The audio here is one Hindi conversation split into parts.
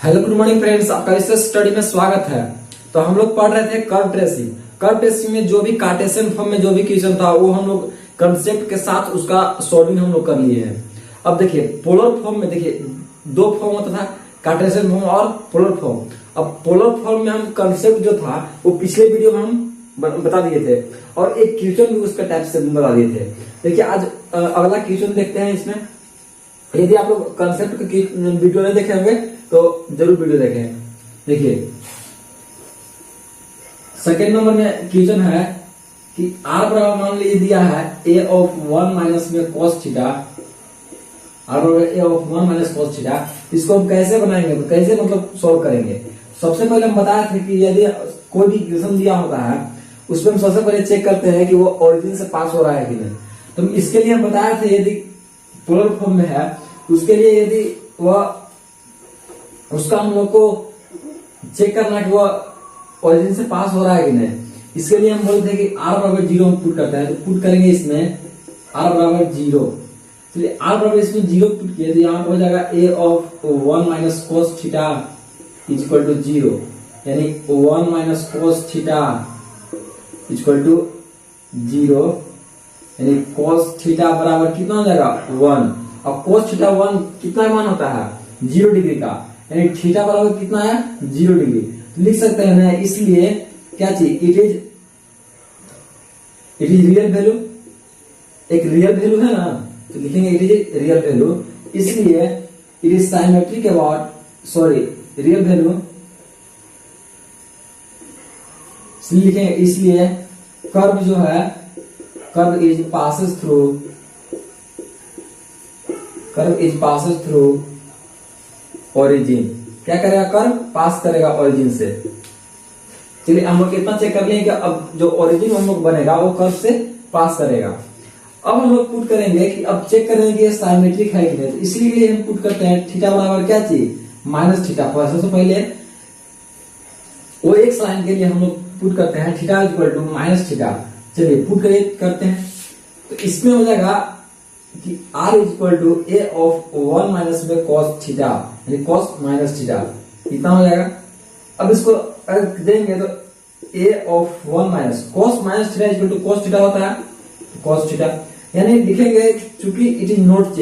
हेलो गुड मॉर्निंग फ्रेंड्स, आपका इस स्टडी में स्वागत है। तो हम लोग पढ़ रहे थे कर्व ट्रेसिंग। कर्व ट्रेसिंग में जो भी कार्टेशियन फॉर्म में जो भी क्वेश्चन था वो हम लोग कंसेप्ट के साथ उसका सॉल्विंग हम लोग कर लिए हैं। अब देखिए पोलर फॉर्म में देखिए दो फॉर्म होता था, कार्टेशियन फॉर्म और पोलर फॉर्म। अब पोलर फॉर्म में हम कंसेप्ट जो था वो पिछले वीडियो में हम बता दिए थे और एक क्वेश्चन भी उसका टाइप से बता दिए थे। देखिए आज अगला क्वेश्चन देखते हैं। इसमें यदि आप लोग कंसेप्ट की वीडियो नहीं देखे होंगे तो जरूर वीडियो देखें। देखिए सेकेंड नंबर में क्वेश्चन है कि आर बराबर मान लीजिए दिया है ए ऑफ 1 माइनस में कॉस थीटा, आर बराबर a of 1 minus cos theta. इसको हम कैसे बनाएंगे, तो कैसे मतलब सॉल्व करेंगे। सबसे पहले हम बताए थे कि यदि कोई भी क्वेश्चन दिया होता है उसमें हम सबसे पहले चेक करते हैं कि वो ओरिजिन से पास हो रहा है कि नहीं। तो इसके लिए हम बताए थे यदि पोलर फॉर्म में है उसके लिए यदि वह उसका हम लोग को चेक करना कि वह ओरिजिन से पास हो रहा है कि नहीं। इसके लिए हम बोलते हैं कि आर बराबर 0 हम पुट करते हैं। तो पुट करेंगे इसमें आर बराबर 0। चलिए आर बराबर इसमें 0 पुट किया तो यहाँ पर हो जाएगा A of 1 minus cos theta is equal to 0, यानी 1 minus cos theta is equal to 0, यानी कोस थीटा बराबर कितना हो जाएगा 1। अब कोस थीटा 1 कितना मान होता है 0 डिग्री का, यानी थीटा बराबर कितना है 0 डिग्री। तो लिख सकते हैं ना, इसलिए क्या चाहिए इट इज रियल वैल्यू, एक रियल वैल्यू है ना, तो लिखेंगे इट इज रियल वैल्यू। इसलिए it is symmetric about real value लिखेंगे। इसलिए कर्व जो है curve is passes through origin. क्या करेगा, कर्व पास करेगा ओरिजिन से। चलिए हम लोग इतना चेक कर लेंगे कि अब जो ओरिजिन हम लोग बनेगा वो कर्व से पास करेगा। अब हम लोग पुट करेंगे कि अब चेक करेंगे कि साइमेट्रिक है कि नहीं। तो इसलिए हम पुट करते हैं थीटा बराबर क्या चाहिए माइनस थीटा। सबसे पहले वो एक लाइन के लिए हम लोग पुट करते हैं theta equal to minus theta. चलिए पुट करते हैं तो इसमें हो जाएगा कि r is equal to A of 1 minus में कॉस थीटा, यानी कॉस माइनस थीटा इतना हो जाएगा। अब इसको अगर देंगे तो a of 1 minus cos theta equal to cos theta होता है कॉस थीटा, यानी लिखेंगे चूंकि इट इज नॉट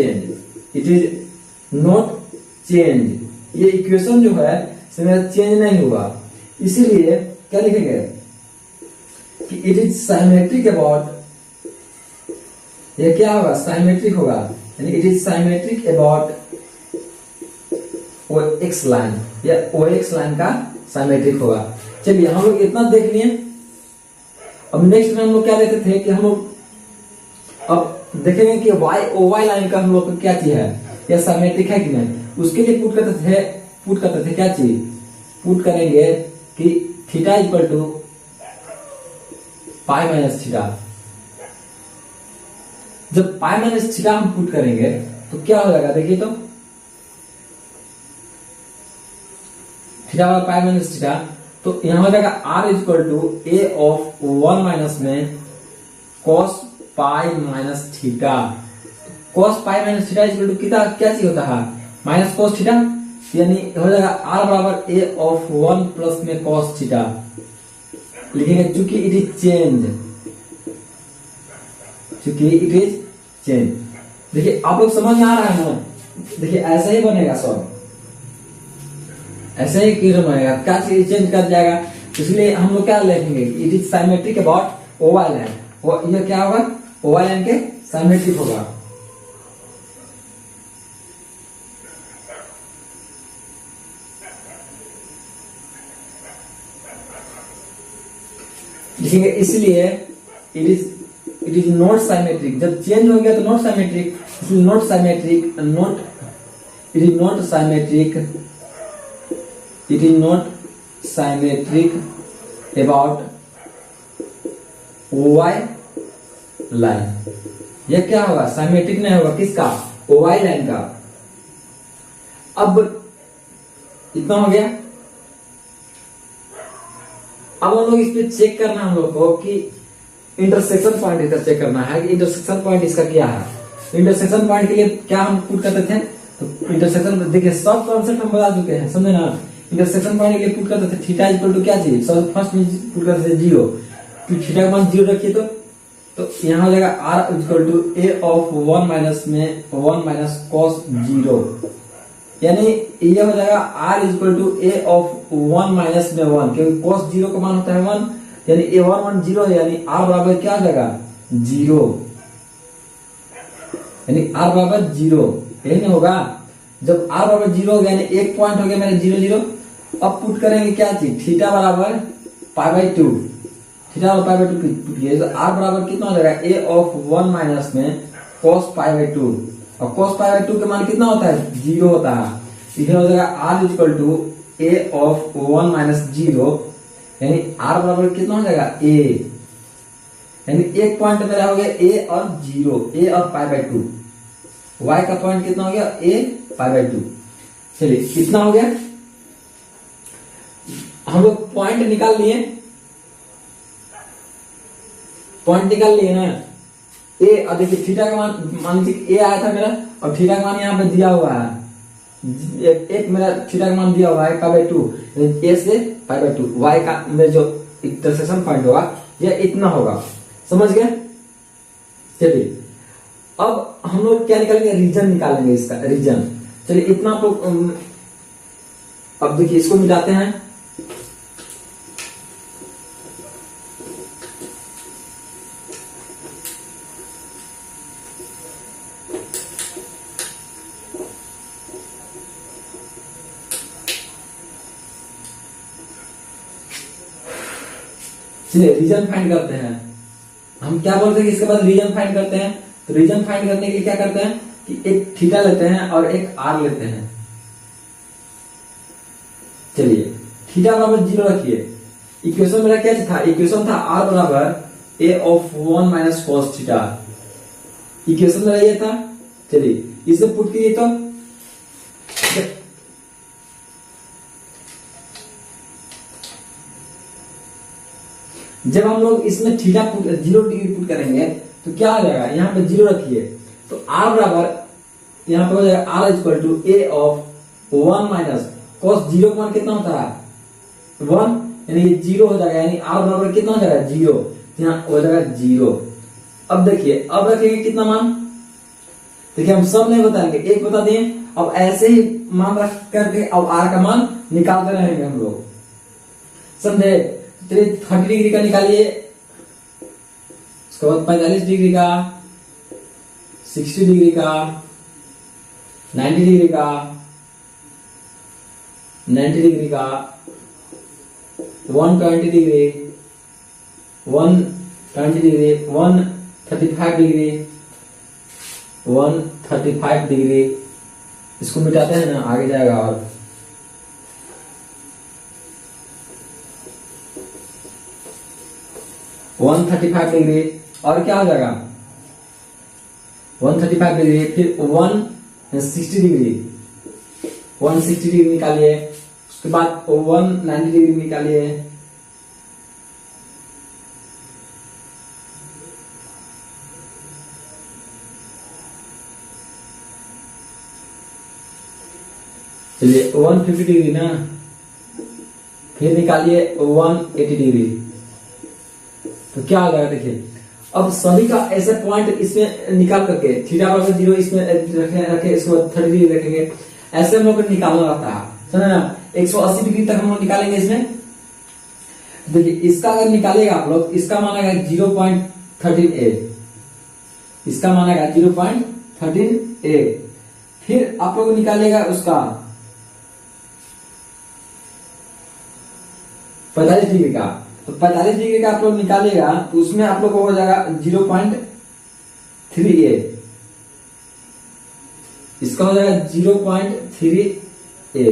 चेंज, ये इक्वेशन जो है इसमें चेंज नहीं हुआ। इसीलिए क्या लिखेंगे कि इट इज साइमेट्रिक अबाउट, ये क्या होगा साइमेट्रिक होगा, यानी it is symmetric about OX line, या OX लाइन का साइमेट्रिक होगा। चलिए हम लोग इतना देख लिए। अब नेक्स्ट में हम लोग क्या देखते थे कि हम लोग अब देखेंगे कि OY लाइन का हम लोग को क्या चीज है, या साइमेट्रिक है कि नहीं। उसके लिए पुट करते थे क्या चीज, पुट करेंगे कि theta equal to pi minus theta. जब पाई माइनस थीटा हम पुट करेंगे तो क्या हो जाएगा, देखिए तो थीटा वाला पाई माइनस थीटा, तो यहां हो जाएगा r is equal to A of 1 minus में cos pi minus theta. Cos pi minus theta is equal to कितना क्या चीज होता है माइनस कॉस थीटा, यानी हो जाएगा आर बराबर ए ऑफ 1 प्लस में कॉस थीटा। लिखेंगे चूंकि इट इज चेंज। देखिए आप लोग समझ में आ रहा है ना, देखिए ऐसे ही बनेगा सब, ऐसे ही क्लियर बनेगा, क्या चीज चेंज कर जाएगा। इसलिए हम लोग क्या लिखेंगे it is symmetric about OY line. ये क्या होगा OY लाइन के साइमेट्रिक होगा। लिखेंगे इसलिए इट इज नॉट साइमेट्रिक। जब चेंज हो गया तो नॉट साइमेट्रिक, इसलिए not symmetric it is not symmetric about OY line. यह क्या होगा साइमेट्रिक नहीं होगा किसका OY लाइन का। अब इतना हो गया। अब हम लोग इस पे चेक करना हम लोग को कि इंटरसेक्शन पॉइंट इसका चेक करना है कि इंटरसेक्शन पॉइंट इसका क्या है। इंटरसेक्शन पॉइंट के लिए क्या हम पुट करते थे, तो इंटरसेक्शन देखिए सब कॉन्सेप्ट हम बता चुके हैं, समझे ना। इंटरसेक्शन पॉइंट के लिए पुट करते थे थीटा इक्वल टू क्या चाहिए, सब फर्स्ट में पुट करते थे 0, तो थीटा का मान 0 रखिए तो यहाँ हो जाएगा r equal to a of 1 minus में 1 माइनस कॉस 0, यानी ये हो जाएगा r equal to a of 1 minus में 1, क्योंकि कॉस 0 का मान होता है 1, यानी a 1 1 0 है, यानी r बराबर क्या हो जाएगा 0, यानी r बराबर 0, यही नहीं होगा। जब r बराबर 0 हो गया यानी एक पॉइंट हो गया मेरे 0 0, अब पुट करेंगे क्या चीज, थीटा बराबर पाई बाई 2, थीटा और पाई बाई 2 पुट किए तो r बराबर कितना हो जाएगा a ऑफ 1 माइनस में cos पाई बाई 2, और cos पाई बाई 2 का मान कितना होता है 0 होता है, इधर हो जाएगा r equal to a of 1 minus 0, यानी r बराबर कितना हो जाएगा a, यानी एक पॉइंट मेरा हो गया a और 0, a और पाई बाई 2, y का पॉइंट कितना हो गया a पाई बाई 2। चलिए कितना हो गया, हम लोग पॉइंट निकाल लिए, पॉइंट निकाल लिए ना ए, और देखिए थीटा का मान लीजिए ए आया था मेरा, और थीटा का मान यहाँ पे दिया हुआ है, एक मेरा थीटा का मान दिया हुआ है पाई बाई 2, ए से पाई बाई 2, वाई का मेरा जो इंटरसेक्शन पॉइंट होगा ये इतना होगा, समझ गए। चलिए अब हम लोग क्या निकालेंगे, रीजन निकालेंगे, इसका रीजन। चलिए इतना तो अब देखिए इसको मिलाते हैं, चलिए रीजन फाइंड करते हैं। हम क्या बोलते हैं कि इसके बाद रीजन फाइंड करते हैं, तो रीजन फाइंड करने के लिए क्या करते हैं कि एक थीटा लेते हैं और एक आर लेते हैं। चलिए थीटा बराबर 0 रखिए, इक्वेशन मेरा क्या था, इक्वेशन था आर बराबर a of 1 minus cos theta, equation मेरा ये था। चलिए इसे पुट कीजिए तो जब हम लोग इसमें थीटा 0 डिग्री पुट करेंगे तो क्या आ जाएगा, यहाँ पे 0 रखिए तो r बराबर यहाँ पे हो जाएगा r equal to a of 1 minus cos 0 का मान कितना होता है 1, यानी ये 0 हो जाएगा, यानी r बराबर कितना हो जाएगा 0, यहाँ हो जाएगा 0। अब देखिए अब रखेंगे कितना मान, देखिए हम सब नहीं बताएंगे, एक बता दिए, अब ऐसे ही मान रख करके अब r का मान निकालते रहेंगे हम लोग, समझे। चलिए 30 डिग्री का निकालिए, उसके बाद 45 डिग्री का, 60 डिग्री का, 90 डिग्री का, 90 डिग्री का, 120 डिग्री, 120 डिग्री, 135 डिग्री, 135 डिग्री। इसको मिटाते हैं ना, आगे जाएगा और 135 डिग्री, और क्या हो जाएगा 135 डिग्री, फिर 160 डिग्री, 160 डिग्री निकालिए, उसके बाद 190 डिग्री निकालिए, चलिए 150 डिग्री ना, फिर निकालिए 180 डिग्री, तो क्या हो जाएगा देखिए। अब सभी का ऐसे पॉइंट इसमें निकाल करके थीटा बराबर 0 इसमें रखे, इसको 30 डिग्री रखेंगे, ऐसे हम लोग को निकालना रहता है, समझे ना। 180 डिग्री तक हम लोग निकालेंगे इसमें। देखिए इसका अगर निकालेगा आप लोग, इसका मानेगा 0.13a, इसका मानेगा 0.13a, फिर आप लोग निकालेगा उसका 45 डिग्री का, तो 45 डिग्री का आप लोग निकालेगा तो उसमें आप लोग को हो जाएगा 0.3a, इसका हो जाएगा 0.3a।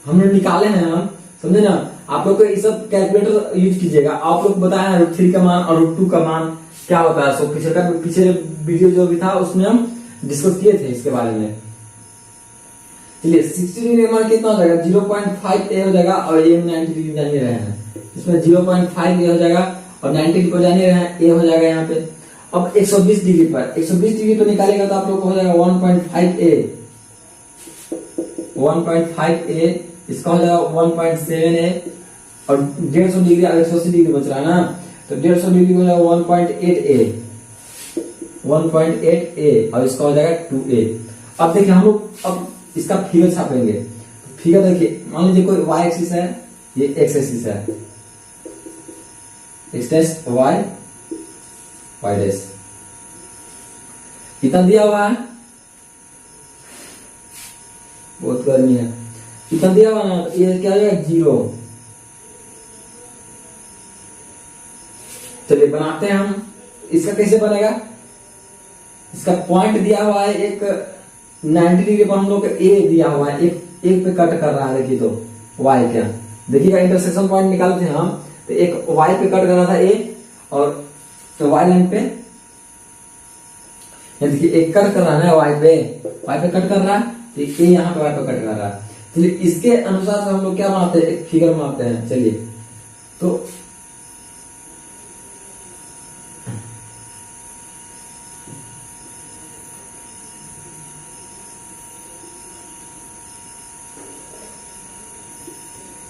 हम लोग निकाले हैं, हम समझे ना। आप लोग को ये सब कैलकुलेटर यूज कीजिएगा, आप लोग बताया √3 का मान और √2 का मान क्या होता है, सो पिछले वीडियो जो भी था उसमें हम डिस्कस किए थे इसके बारे में। चलिए 60 डिग्री का मान कितना हो जाएगा 0.5a हो जाएगा, और ये 90 डिग्री जान रहे हैं, इसमें 0.5 हो जाएगा, और 90 को जान रहे हैं a हो जाएगा यहाँ पे। अब 120 डिग्री पर, 120 डिग्री पर निकालेगा तो आप लोग को हो जाएगा 1.5a, 1.5a, इसका हो जाएगा 1.7a, और 150 डिग्री 180 डिग्री बच रहा है ना, तो 150 डिग्री हो जाएगा 1.8a, 1.8a, और इसका हो जाएगा 2a। अब देखिए हम लोग अब इसका फिगर छापेंगे। फिगर देखिए, मान लीजिए कोई y एक्सिस है, ये x एक्सिस है, x dash y, y dash, कितना दिया हुआ है, बहुत गर्मी है, कितना दिया हुआ ना, ये क्या हो जाएगा 0। चलिए बनाते हैं हम, इसका कैसे बनेगा, इसका पॉइंट दिया हुआ है एक 90 डिग्री पर, हम लोग ए दिया हुआ है, एक पे कट कर रहा है, देखिए तो y क्या, देखिएगा इंटरसेक्शन पॉइंट निकालते हैं हम, तो एक y पे कट कर रहा था ए, और तो y लाइन पे देखिए एक कट कर रहा है ना y पे कट कर रहा है, तो ए यहाँ पे y पे कट कर रहा है। चलिए इसके अनुसार से हम लोग क्या बनाते हैं, एक फिगर बनाते हैं। चलिए तो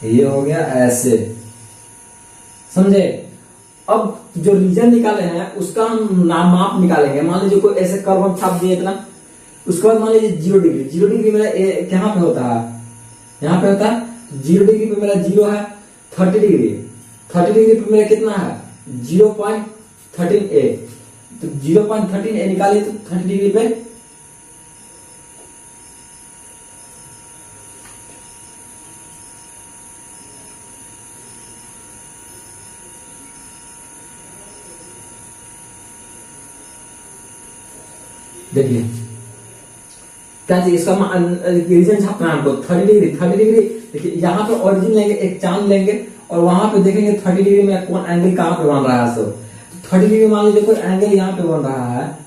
ये हो गया ऐसे, समझे। अब जो रीजन निकाले हैं उसका हम नाम माप निकालेंगे। मान लीजिए कोई ऐसे कर्व हम छाप दिए इतना, उसके बाद मान लीजिए 0 डिग्री, 0 डिग्री मेरा कहाँ पे होता है, यहाँ पे होता है 0 डिग्री पे मेरा 0 है, 30 डिग्री, 30 डिग्री पे मेरा कितना है 0.13a, तो 0.13a निकालिए तो 30 डिग्री पे देखिए क्या चाहिए, इसका रीजन छापना है हमको 30 डिग्री, 30 डिग्री। देखिए यहाँ पे ओरिजिन लेंगे, एक चांद लेंगे, और वहां पे देखेंगे 30 डिग्री में कौन एंगल कहाँ पे बन रहा है। सो 30 डिग्री मान लीजिए कोई एंगल यहाँ पे बन रहा है,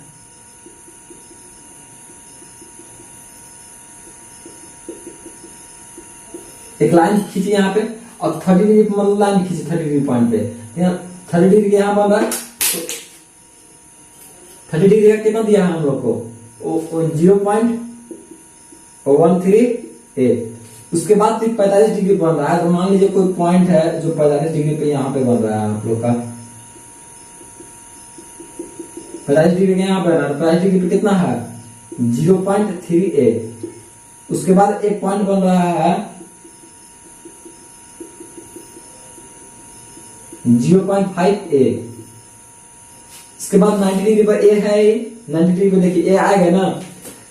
एक लाइन खींची यहाँ पे, और 30 डिग्री पे मतलब लाइन खींची 30 डिग्री पॉइंट पे, 30 डिग्री यहाँ बन रहा है, 30 डिग्री का कितना दिया है हम लोग को 0.13a। उसके बाद 45 डिग्री बन रहा है, तो मान लीजिए कोई पॉइंट है जो 45 डिग्री पे यहाँ पे बन रहा है आप लोग का, 45 डिग्री यहाँ पे, 45 डिग्री पे कितना है 0.3a। उसके बाद एक पॉइंट बन रहा है 0.5a। इसके बाद 90 डिग्री पर ए है, 90 डिग्री पे देखिए ए आएगा ना।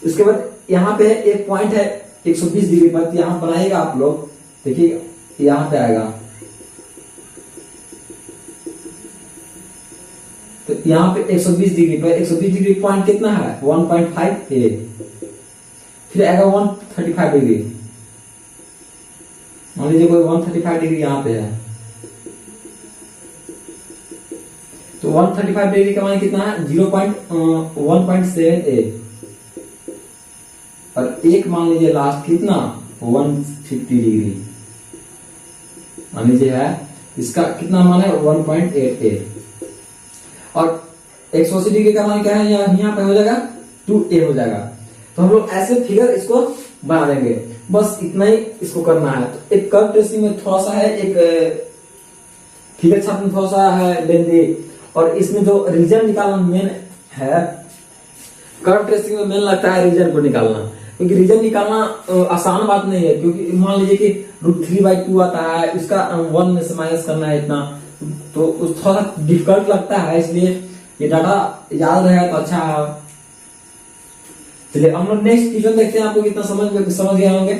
उसके बाद यहाँ पे एक पॉइंट है 120 डिग्री पर, यहाँ बनाएगा आप लोग, देखिए यहाँ पे आएगा, तो यहाँ पे 120 डिग्री पर 120 डिग्री पॉइंट कितना है 1.5a। फिर आएगा 135 डिग्री, मान लीजिए कोई 135 डिग्री यहाँ पे है, तो 135 डिग्री का मान कितना है 1.7a, और एक मान लीजिए लास्ट कितना 150 डिग्री मान लीजिए है, इसका कितना मान है 1.8a, और 180 डिग्री का मान क्या है यहाँ पे हो जाएगा 2a हो जाएगा। तो हम लोग ऐसे फिगर इसको बना देंगे, बस इतना ही इसको करना है। तो एक कर्व ट्रेसिंग में थोड़ा सा है, एक फिगर छापने में थोड़ा सा है लेंदी, और इसमें जो रीजन निकालना मेन है, कर्व ट्रेसिंग में मेन लगता है रीजन को निकालना, क्योंकि रीजन निकालना आसान बात नहीं है, क्योंकि मान लीजिए कि √3/2 आता है, इसका 1 में से माइनस करना है इतना, तो थोड़ा डिफिकल्ट लगता है, इसलिए ये डाटा याद रहेगा तो अच्छा है। चलिए हम लोग नेक्स्ट क्वेश्चन देखते हैं, आपको कितना समझ गए होंगे।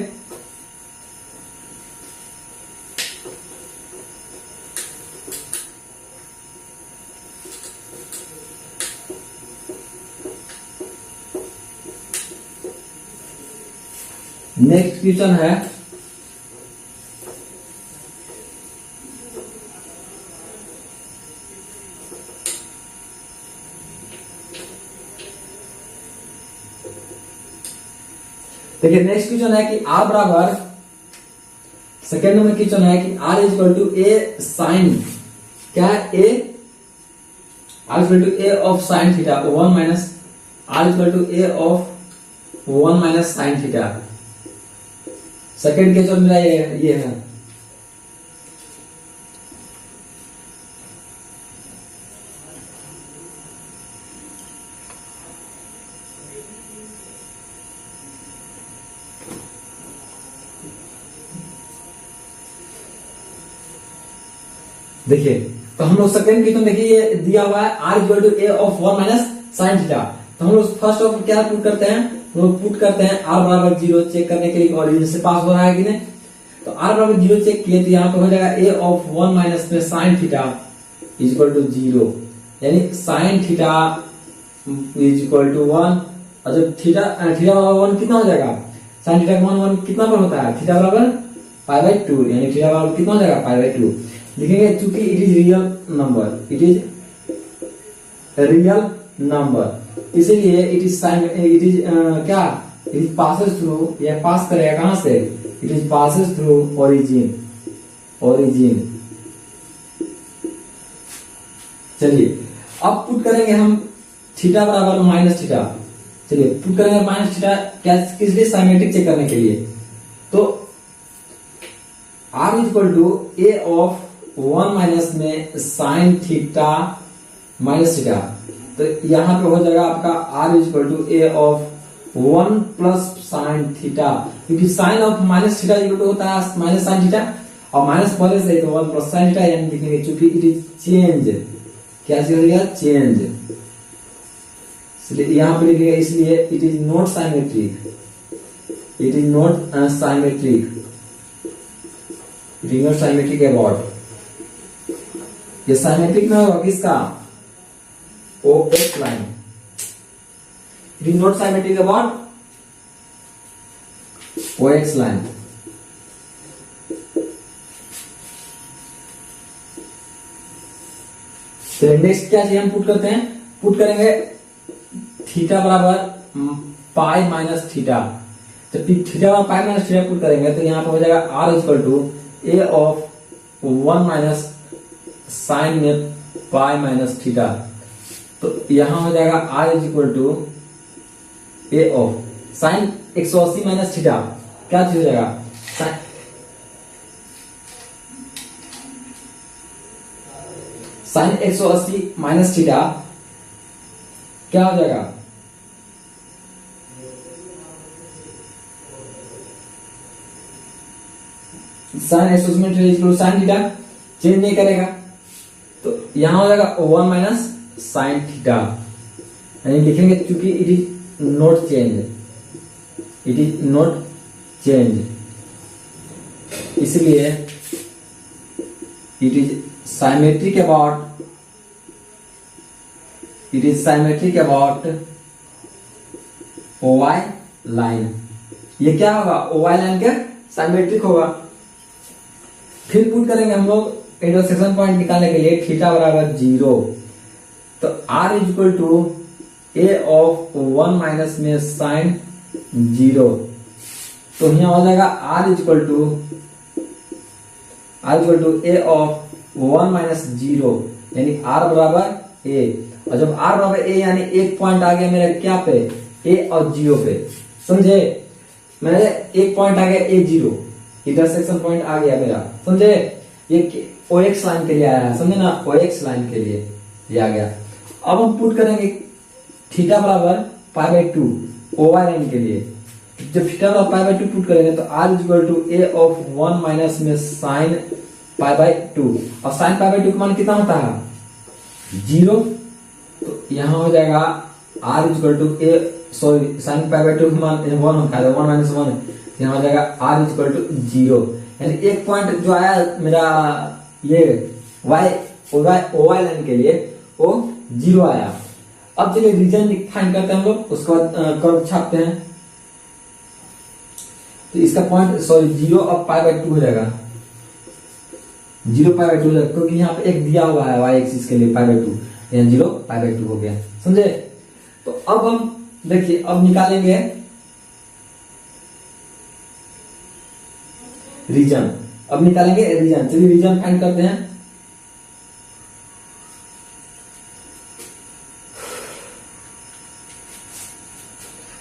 नेक्स्ट क्वेश्चन है देखिए, नेक्स्ट क्वेश्चन है कि r बराबर, सेकेंड नंबर क्वेश्चन है कि r equal to a sine, क्या है r equal to a of sine theta 1 minus r equal to a of 1 minus sine theta. Second case और मेरा ये है। देखिए, तो हम लोग सेकंड की तो देखिए ये दिया हुआ है r equal to A of 1 minus sine theta. तो हम लोग फर्स्ट ऑफ क्या पुट करते हैं, हम लोग पुट करते हैं r बराबर 0 चेक करने के लिए ओरिजिन से पास हो रहा है कि नहीं। तो r बराबर 0 चेक किए तो यहाँ पे हो जाएगा a ऑफ 1 माइनस में sine theta is equal to 0, यानी sine theta is equal to 1। और जब थीटा बराबर 1 कितना हो जाएगा, साइन थीटा का मान 1 कितना पर होता है, थीटा बराबर पाई बाई 2, यानी थीटा बराबर कितना हो जाएगा, पाई बाई 2 लिखेंगे। चूंकि it is real number, it is real number, इसीलिए it is sine, it is क्या, इट इज पासेस थ्रू, यह पास करेगा कहां से, it is passes through origin, origin. चलिए अब पुट करेंगे हम थीटा बराबर माइनस थीटा। चलिए पुट करेंगे माइनस थीटा, क्या, किस लिए, साइमेट्रिक चेक करने के लिए। तो r equal to A of 1 minus में साइन थीटा माइनस थीटा। तो यहां पे हो जाएगा आपका r equal to A of 1 plus sine theta, क्योंकि sine of minus theta equal to होता है माइनस साइन थीटा, और माइनस पहले से तो 1 प्लस साइन थीटा, यानी लिखेंगे चूंकि इट इज चेंज, क्या चीज, चेंज, इसलिए यहां पे लिखेंगे, इसलिए it is not symmetric, it is not symmetric, it is not symmetric about, ये साइमेट्रिक में होगा किसका, O X line, it is not symmetric about O X line. Next क्या चाहिए, हम पुट करते हैं, पुट करेंगे थीटा बराबर पाई माइनस थीटा। जब थीटा बराबर पाई माइनस थीटा पुट करेंगे तो यहाँ पे हो जाएगा r equal to A of 1 minus sine में पाई माइनस थीटा। तो यहां हो जाएगा r is equal to A of sine 180 minus theta, क्या चीज हो जाएगा, साइन 180 माइनस थीटा क्या हो जाएगा, sine 180 equal sine theta, change नहीं करेगा। तो यहां हो जाएगा 1 माइनस साइन थीटा, यानी लिखेंगे क्योंकि it is not change, it is not change, इसलिए it is symmetric about, it is symmetric about OY line. ये क्या होगा, OY लाइन के साइमेट्रिक होगा। फिर पुट करेंगे हम लोग इंटरसेक्शन पॉइंट निकालने के लिए थीटा बराबर 0। तो r is equal to A of 1 minus में साइन 0। तो यहाँ हो जाएगा r is equal to A of 1 minus 0, यानी r बराबर a। और जब r बराबर a यानी एक पॉइंट आ गया मेरे क्या पे, a और 0 पे, समझे, मेरे एक पॉइंट आ गया a0, इंटरसेक्शन पॉइंट आ गया मेरा, समझे, ये OX लाइन के लिए आया है, समझे ना, OX लाइन के लिए ये आ गया। अब हम पुट करेंगे थीटा बराबर पाई बाई 2 OY लाइन के लिए। जब थीटा बराबर पाई बाई 2 पुट करेंगे तो r is equal to A of 1 minus में साइन पाई बाई 2, और साइन पाई बाई 2 का मान कितना होता है, 0। तो यहां हो जाएगा r is equal to a, sorry, sine pi by 2 का मान 1 होता है, 1 माइनस 1, यहाँ हो जाएगा r इज इक्वल टू 0, यानी एक पॉइंट जो आया मेरा ये OY लाइन के लिए वो 0 आया। अब चलिए रीजन फाइंड करते हैं हम लोग, उसके बाद कर्व छापते हैं। तो इसका पॉइंट, सॉरी, 0 अब पाई बाई 2 हो जाएगा, 0 पाई बाई 2 हो जाएगा, क्योंकि यहाँ पे एक दिया हुआ है y एक्सिस के लिए पाई बाई 2, यहाँ 0 पाई बाई 2 हो गया, समझे। तो अब हम देखिए, अब निकालेंगे रीजन, अब निकालेंगे रीजन। चलिए रीजन फाइंड करते हैं।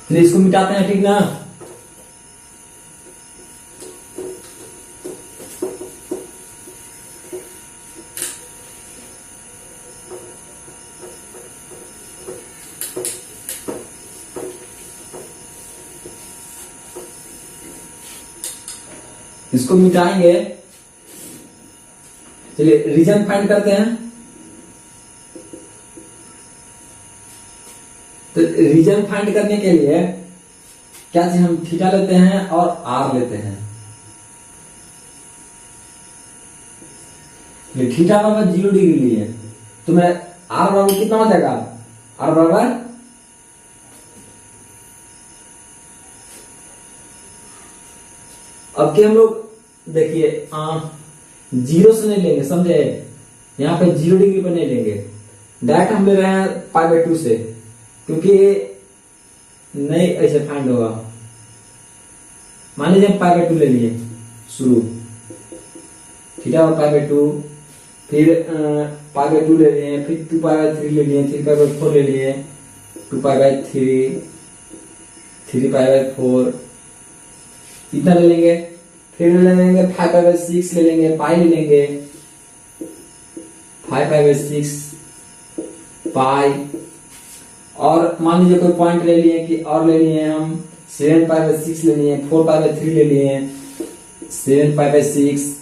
चलिए इसको मिटाते हैं, ठीक ना। इसको मिटाएंगे। चलिए रीजन फाइंड करते हैं। तो रीजन फाइंड करने के लिए क्या चीज, हम थीटा लेते हैं और आर लेते हैं। थीटा बराबर 0 डिग्री लिए तो मैं आर बराबर कितना हो जाएगा, आर बराबर अब के हम लोग देखिए 0 से नहीं लेंगे, समझे। यहाँ पे 0 डिग्री पर नहीं लेंगे, डायरेक्ट हम ले रहे हैं π/2 से, क्योंकि नहीं ऐसे फाइंड होगा। मान लीजिए हम π/2 ले लिए शुरू, थीटा और π/2, फिर π/2 ले लिए, फिर 2π/3 ले लिए, 3π/4 ले लिए, 2π/3, 3π/4 इतना ले लेंगे। फिर ले लेंगे 5π/6 ले लेंगे, पाई ले लेंगे 5π/6 पाई। और मान लीजिए कोई पॉइंट ले लिए कि और ले लिए हम 7π/6 ले लिए, 4π/3 ले लिए, 7π/6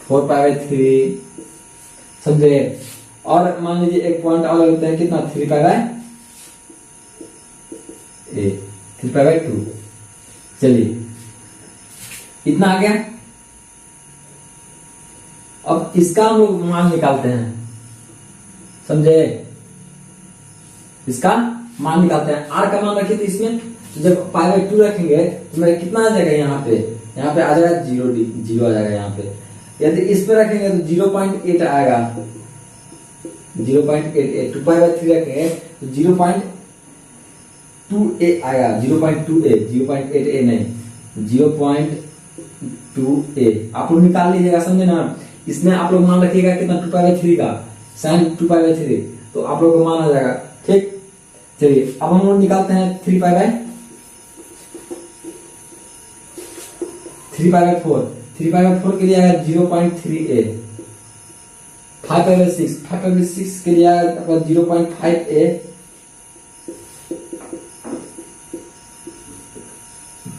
4π/3, समझे। और मान लीजिए एक पॉइंट और लेते हैं कितना, 3π/2। चलिए इतना आ गया। अब इसका हम लोग मान निकालते हैं, समझे। इसका मान निकालते हैं। आर का मान रखिए तो इसमें जब π/2 रखेंगे तो मेरा कितना आ जाएगा, यहाँ पे आ जाएगा 0 आ जाएगा यहाँ पे। यदि इस पे रखेंगे तो 0.8 आएगा, 0.88। 2π/3 रखेंगे तो 0.2a आएगा, 0.2a नहीं, 0.2a। आप लोग निकाल लीजिएगा, समझे ना। इसमें आप लोग मान रखिएगा कितना, 2π/3 का sin 2π/3, तो आप लोग को मान आ जाएगा, ठीक। चलिए अब हम लोग निकालते हैं 3π/4। 3π/4 के लिए आएगा 0.3a। 5π/6 के लिए आएगा 0.5a।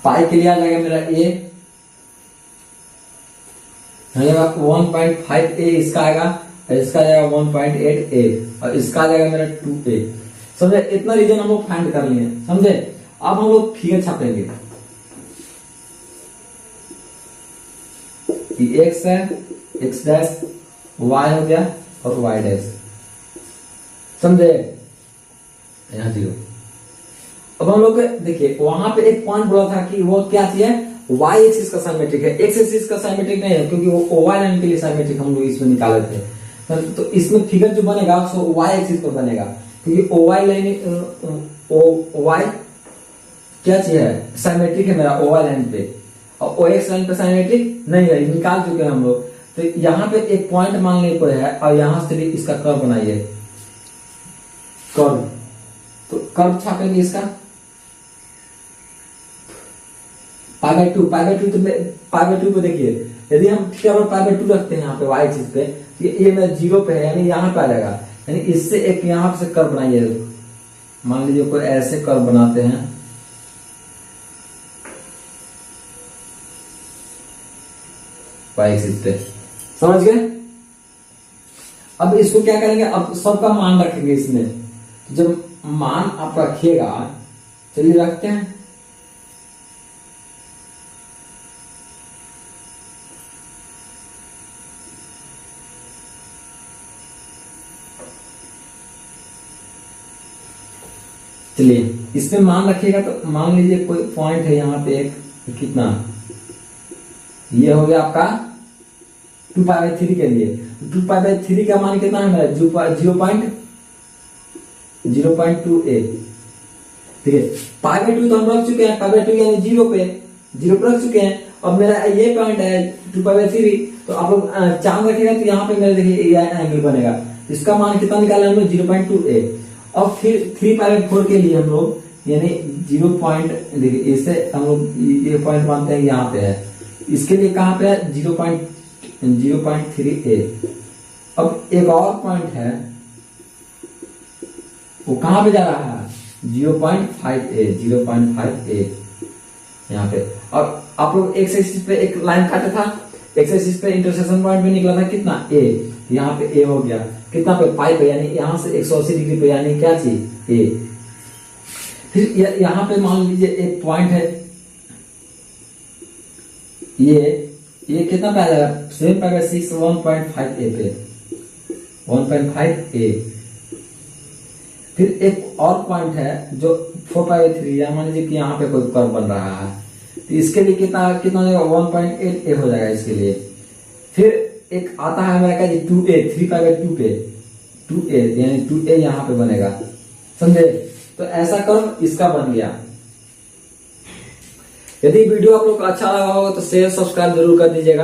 पाई के लिए आ जाएगा मेरा a, 1.5a इसका आएगा, और इसका जाएगा 1.8a, और इसका आ जाएगा मेरा 2a। समझे, इतना रीजन हम लोग फाइंड कर लिए, समझे। अब हम लोग फिगर छापेंगे कि x है, x डैश, y हो गया और y डैश, समझे। यहाँ 0। अब हम लोग देखिए वहां पे एक पॉइंट बोला था कि वो क्या चीज है, y एक्सिस का साइमेट्रिक है, x एक्सिस का साइमेट्रिक नहीं है, क्योंकि वो y लाइन के लिए साइमेट्रिक हम लोग इसमें निकाले थे। तो इसमें फिगर जो बनेगा सो y एक्सिस पर बनेगा, क्योंकि OY लाइन OY क्या चीज है, साइमेट्रिक है मेरा OY लाइन पे, और OX लाइन पे साइमेट्रिक नहीं है, निकाल चुके हैं हम लोग। तो यहाँ पे एक पॉइंट मान लेने को है, और यहां से इसका कर्व बनाइए, कर्व। तो कर्व छापेंगे इसका π/2 तो π/2 को देखिए, यदि हम थीटा पर π/2 रखते हैं यहाँ पे y एक्सिस पे, ये मेरा 0 पे है, यानी यहाँ पे आ जाएगा। यानी इससे एक यहाँ से कर्व बनाइए। मान लीजिए कोई ऐसे कर्व बनाते हैं, y एक्सिस पे, समझ गए। अब इसको क्या करेंगे, अब सबका मान रखेंगे इसमें। जब मान आप रखिएगा, चलिए रखते हैं। चलिए इसमें मान रखिएगा, तो मान लीजिए कोई पॉइंट है यहाँ पे एक, कितना, ये हो गया आपका 2π/3 के लिए। 2π/3 का मान कितना है मेरा, 0.2a। ठीक है, π/2 तो हम रख चुके हैं, π/2 यानी 0 पे रख चुके हैं। अब मेरा ये पॉइंट है 2π/3, तो आप लोग चांद रखेगा तो यहाँ पे मेरे देखिए ये एंगल बनेगा। इसका मान कितना निकाला हम लोग, 0.2a। और फिर 3π/4 के लिए हम लोग यानी 0 पॉइंट, देखिए इससे हम लोग ये पॉइंट मानते हैं यहाँ पे है, इसके लिए कहाँ पे है, 0.3a। अब एक और पॉइंट है, वो कहाँ पे जा रहा है, 0.5a यहाँ पे। और आप लोग एक्स एक्सिस पे एक लाइन काटे था, एक्स एक्सिस पे इंटरसेक्शन पॉइंट पे निकला था कितना ए, यहाँ पे ए हो गया कितना पे पाई पे, यानी यहाँ से 180 डिग्री पे, यानी क्या चीज ए। फिर यहाँ पे मान लीजिए एक पॉइंट है, ये कितना पे आ जाएगा 7/6 1.5 ए पे, 1.5 ए। फिर एक और पॉइंट है जो 4/3, या मान लीजिए कि यहाँ पे कोई कर्व बन रहा है, तो इसके लिए कितना कितना हो जाएगा 1.8 ए हो जाएगा इसके लिए। फिर एक आता है हमारा क्या 2a, 3/2 पे 2a, यानी 2a यहाँ पे बनेगा, समझे। तो ऐसा कर्व इसका बन गया। यदि वीडियो आप लोग को अच्छा लगा होगा तो शेयर सब्सक्राइब जरूर कर दीजिएगा।